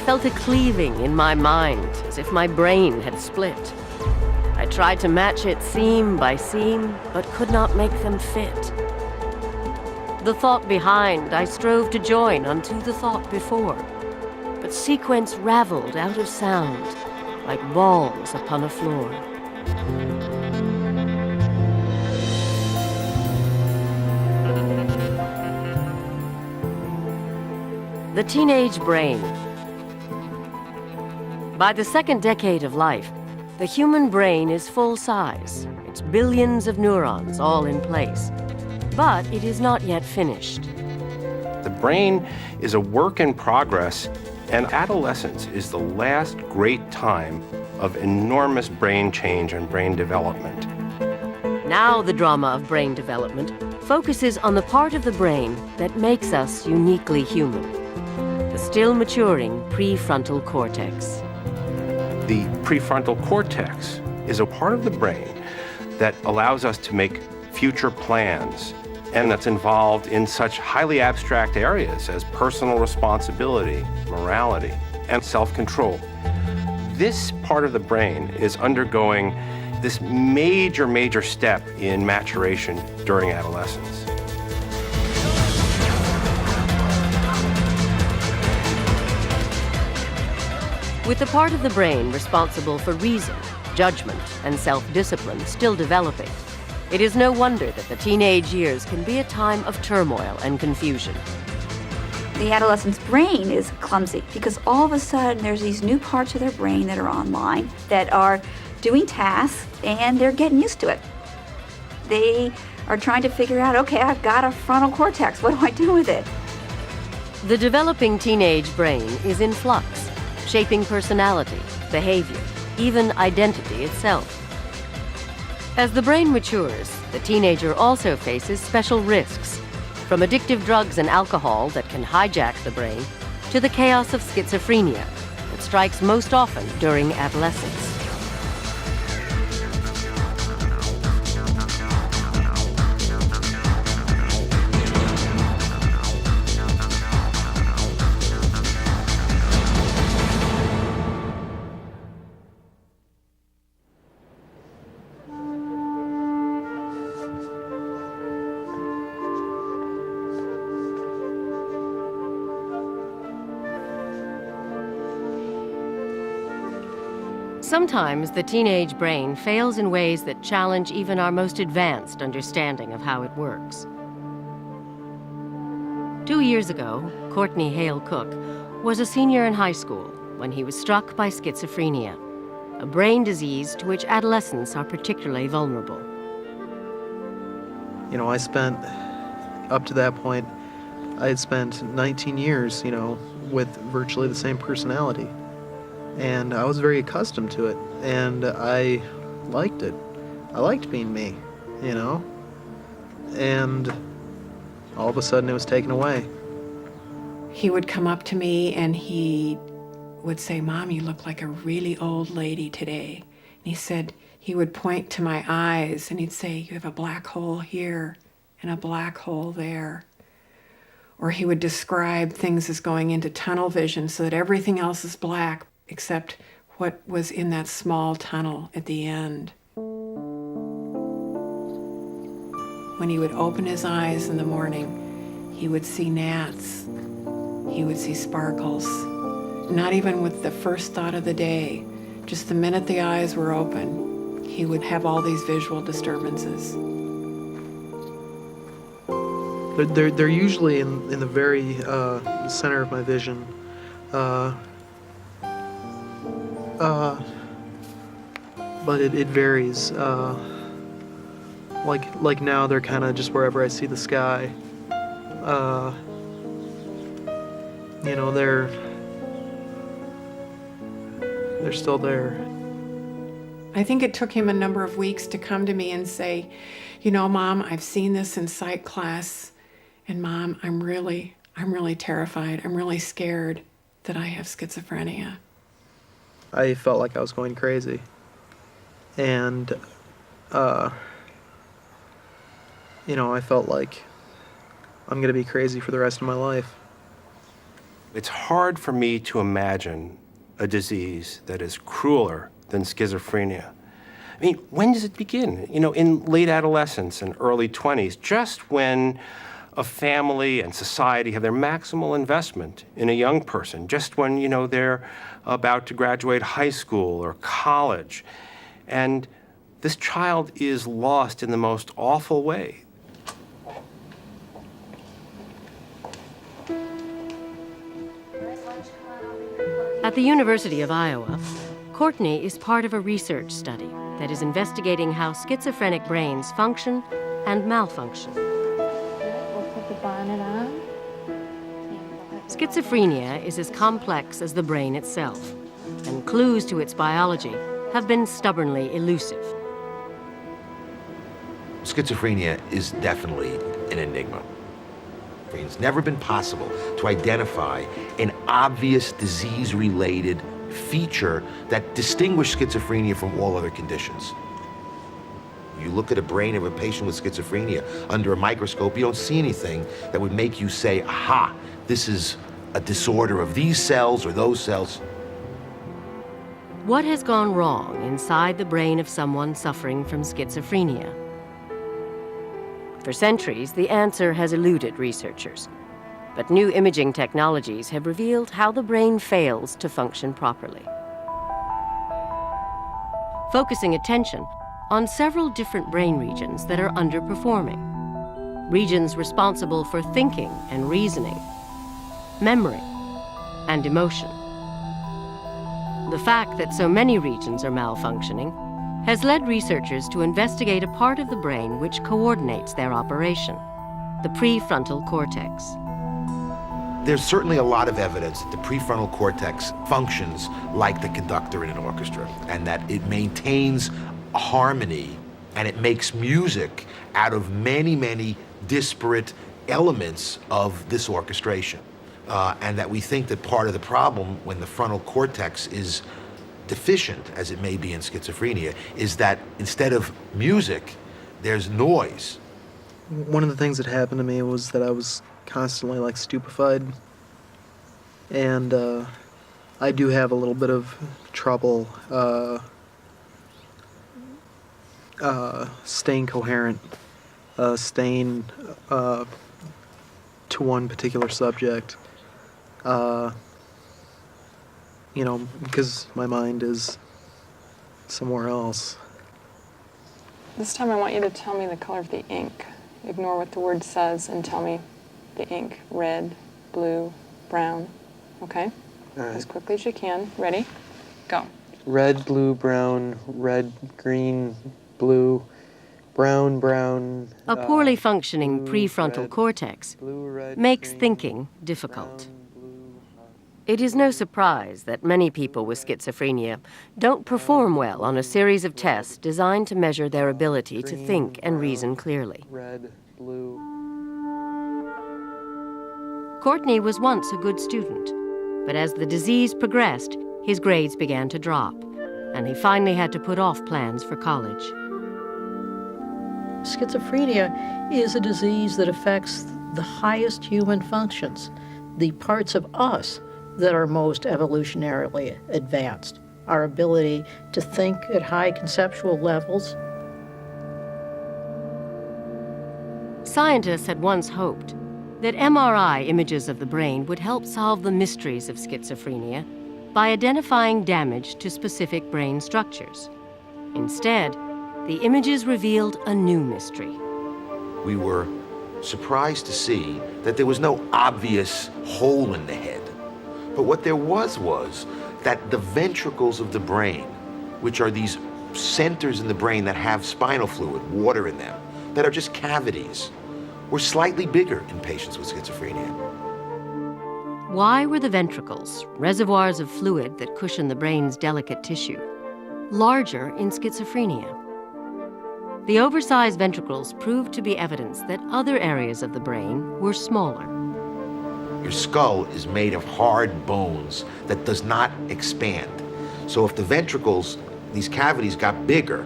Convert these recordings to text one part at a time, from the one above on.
felt a cleaving in my mind, as if my brain had split. I tried to match it seam by seam, but could not make them fit. The thought behind I strove to join unto the thought before, but sequence raveled out of sound, like balls upon a floor. The teenage brain. By the second decade of life, the human brain is full size. It's billions of neurons all in place. But it is not yet finished. The brain is a work in progress, and adolescence is the last great time of enormous brain change and brain development. Now the drama of brain development focuses on the part of the brain that makes us uniquely human, the still maturing prefrontal cortex. The prefrontal cortex is a part of the brain that allows us to make future plans, and that's involved in such highly abstract areas as personal responsibility, morality, and self-control. This part of the brain is undergoing this major step in maturation during adolescence. With the part of the brain responsible for reason, judgment, and self-discipline still developing, it is no wonder that the teenage years can be a time of turmoil and confusion. The adolescent's brain is clumsy because all of a sudden there's these new parts of their brain that are online that are doing tasks and they're getting used to it. They are trying to figure out, okay, I've got a frontal cortex, what do I do with it? The developing teenage brain is in flux, shaping personality, behavior, even identity itself. As the brain matures, the teenager also faces special risks, from addictive drugs and alcohol that can hijack the brain to the chaos of schizophrenia that strikes most often during adolescence. Sometimes the teenage brain fails in ways that challenge even our most advanced understanding of how it works. 2 years ago, Courtney Hale Cook was a senior in high school when he was struck by schizophrenia, a brain disease to which adolescents are particularly vulnerable. You know, I spent, up to that point, I had spent 19 years, with virtually the same personality. And I was very accustomed to it, and I liked it. I liked being me, and all of a sudden it was taken away. He would come up to me and he would say, "Mom, you look like a really old lady today." And he would point to my eyes and he'd say, "You have a black hole here and a black hole there." Or he would describe things as going into tunnel vision so that everything else is black except what was in that small tunnel at the end. When he would open his eyes in the morning, he would see gnats, he would see sparkles, not even with the first thought of the day, just the minute the eyes were open, he would have all these visual disturbances. They're usually in the very center of my vision. But it varies. Like now, they're kind of just wherever I see the sky. They're still there. I think it took him a number of weeks to come to me and say, "Mom, I've seen this in psych class, and Mom, I'm really terrified. I'm really scared that I have schizophrenia." I felt like I was going crazy. And, I felt like I'm going to be crazy for the rest of my life. It's hard for me to imagine a disease that is crueler than schizophrenia. I mean, when does it begin? You know, in late adolescence and early 20s, just when a family and society have their maximal investment in a young person, just when, you know, they're about to graduate high school or college. And this child is lost in the most awful way. At the University of Iowa, Courtney is part of a research study that is investigating how schizophrenic brains function and malfunction. We'll put the bonnet on. Schizophrenia is as complex as the brain itself, and clues to its biology have been stubbornly elusive. Schizophrenia is definitely an enigma. It's never been possible to identify an obvious disease-related feature that distinguished schizophrenia from all other conditions. You look at a brain of a patient with schizophrenia under a microscope, you don't see anything that would make you say, aha, this is a disorder of these cells or those cells. What has gone wrong inside the brain of someone suffering from schizophrenia? For centuries, the answer has eluded researchers. But new imaging technologies have revealed how the brain fails to function properly. Focusing attention on several different brain regions that are underperforming. Regions responsible for thinking and reasoning, memory, and emotion. The fact that so many regions are malfunctioning has led researchers to investigate a part of the brain which coordinates their operation, the prefrontal cortex. There's certainly a lot of evidence that the prefrontal cortex functions like the conductor in an orchestra, and that it maintains harmony and it makes music out of many, many disparate elements of this orchestration. And that we think that part of the problem when the frontal cortex is deficient, as it may be in schizophrenia, is that instead of music, there's noise. One of the things that happened to me was that I was constantly like stupefied, and I do have a little bit of trouble staying coherent, staying to one particular subject, you know, because my mind is somewhere else. This time I want you to tell me the color of the ink. Ignore what the word says and tell me the ink. Red, blue, brown. Okay? All right. As quickly as you can. Ready? Go. Red, blue, brown, red, green, blue, brown, brown. A poorly functioning blue, prefrontal red, cortex blue, red, makes green, thinking difficult. brown, blue, It is no surprise that many people with schizophrenia don't perform well on a series of tests designed to measure their ability to think and reason clearly. red, blue. Courtney was once a good student, but as the disease progressed, his grades began to drop, and he finally had to put off plans for college. Schizophrenia is a disease that affects the highest human functions, the parts of us that are most evolutionarily advanced, our ability to think at high conceptual levels. Scientists had once hoped that MRI images of the brain would help solve the mysteries of schizophrenia by identifying damage to specific brain structures. Instead, the images revealed a new mystery. We were surprised to see that there was no obvious hole in the head. But what there was that the ventricles of the brain, which are these centers in the brain that have spinal fluid, water in them, that are just cavities, were slightly bigger in patients with schizophrenia. Why were the ventricles, reservoirs of fluid that cushion the brain's delicate tissue, larger in schizophrenia? The oversized ventricles proved to be evidence that other areas of the brain were smaller. Your skull is made of hard bones that does not expand. So if the ventricles, these cavities, got bigger,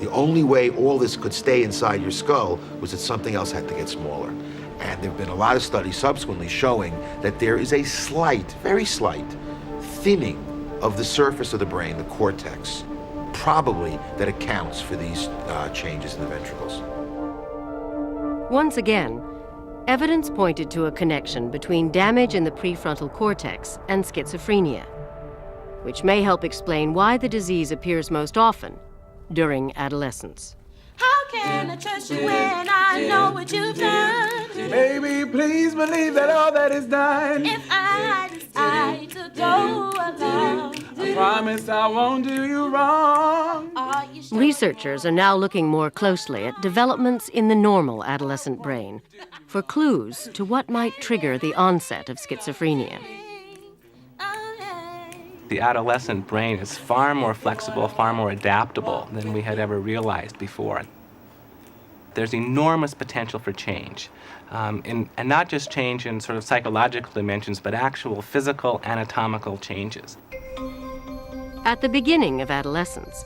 the only way all this could stay inside your skull was that something else had to get smaller. And there have been a lot of studies subsequently showing that there is a slight, very slight, thinning of the surface of the brain, the cortex, probably that accounts for these changes in the ventricles. Once again, evidence pointed to a connection between damage in the prefrontal cortex and schizophrenia, which may help explain why the disease appears most often during adolescence. How can I trust you when I know what you've done? Baby, please believe that all that is done. If I decide to go alone, I promise I won't do you wrong. are you sure? Researchers are now looking more closely at developments in the normal adolescent brain for clues to what might trigger the onset of schizophrenia. The adolescent brain is far more flexible, far more adaptable than we had ever realized before. There's enormous potential for change, and not just change in sort of psychological dimensions, but actual physical, anatomical changes. At the beginning of adolescence,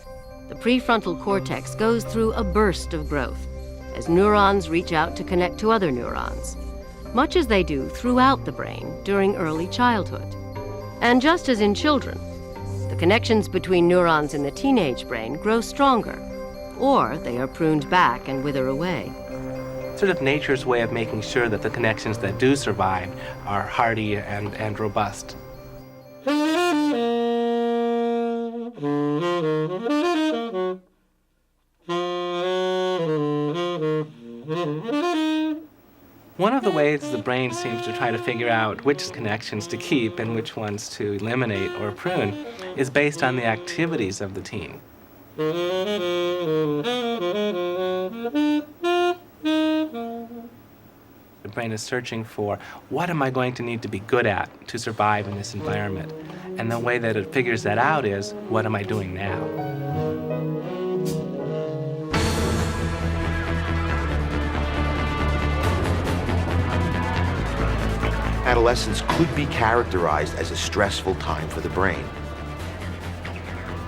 the prefrontal cortex goes through a burst of growth as neurons reach out to connect to other neurons, much as they do throughout the brain during early childhood. And just as in children, the connections between neurons in the teenage brain grow stronger, or they are pruned back and wither away. Sort of nature's way of making sure that the connections that do survive are hardy and robust. One of the ways the brain seems to try to figure out which connections to keep and which ones to eliminate or prune is based on the activities of the teen. The brain is searching for, what am I going to need to be good at to survive in this environment? And the way that it figures that out is, what am I doing now? Adolescence could be characterized as a stressful time for the brain.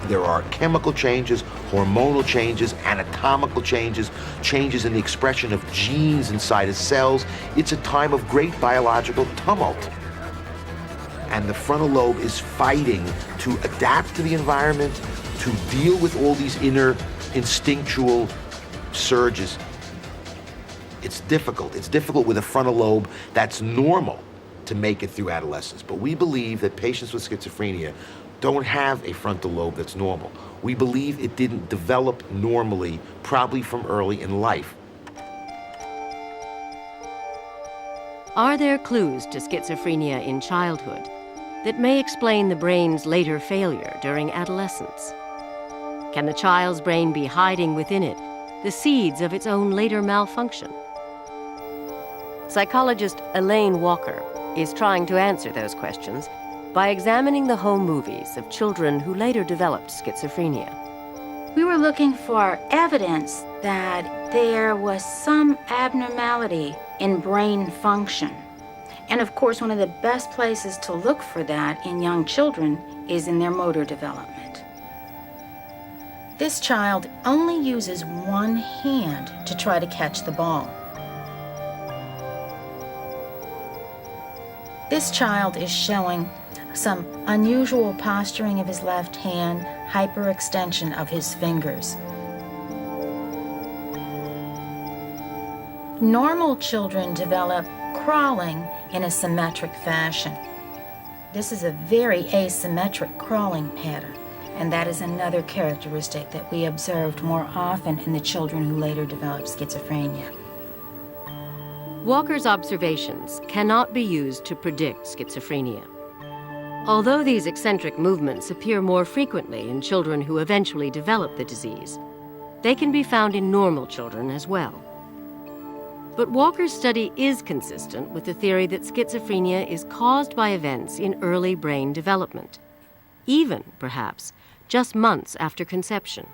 There are chemical changes, hormonal changes, anatomical changes, changes in the expression of genes inside of cells. It's a time of great biological tumult. And the frontal lobe is fighting to adapt to the environment, to deal with all these inner instinctual surges. It's difficult. It's difficult with a frontal lobe that's normal to make it through adolescence. But we believe that patients with schizophrenia don't have a frontal lobe that's normal. We believe it didn't develop normally, probably from early in life. Are there clues to schizophrenia in childhood that may explain the brain's later failure during adolescence? Can the child's brain be hiding within it the seeds of its own later malfunction? Psychologist Elaine Walker is trying to answer those questions by examining the home movies of children who later developed schizophrenia. We were looking for evidence that there was some abnormality in brain function. And of course, one of the best places to look for that in young children is in their motor development. This child only uses one hand to try to catch the ball. This child is showing some unusual posturing of his left hand, hyperextension of his fingers. Normal children develop crawling in a symmetric fashion. This is a very asymmetric crawling pattern, and that is another characteristic that we observed more often in the children who later developed schizophrenia. Walker's observations cannot be used to predict schizophrenia. Although these eccentric movements appear more frequently in children who eventually develop the disease, they can be found in normal children as well. But Walker's study is consistent with the theory that schizophrenia is caused by events in early brain development, even, perhaps, just months after conception.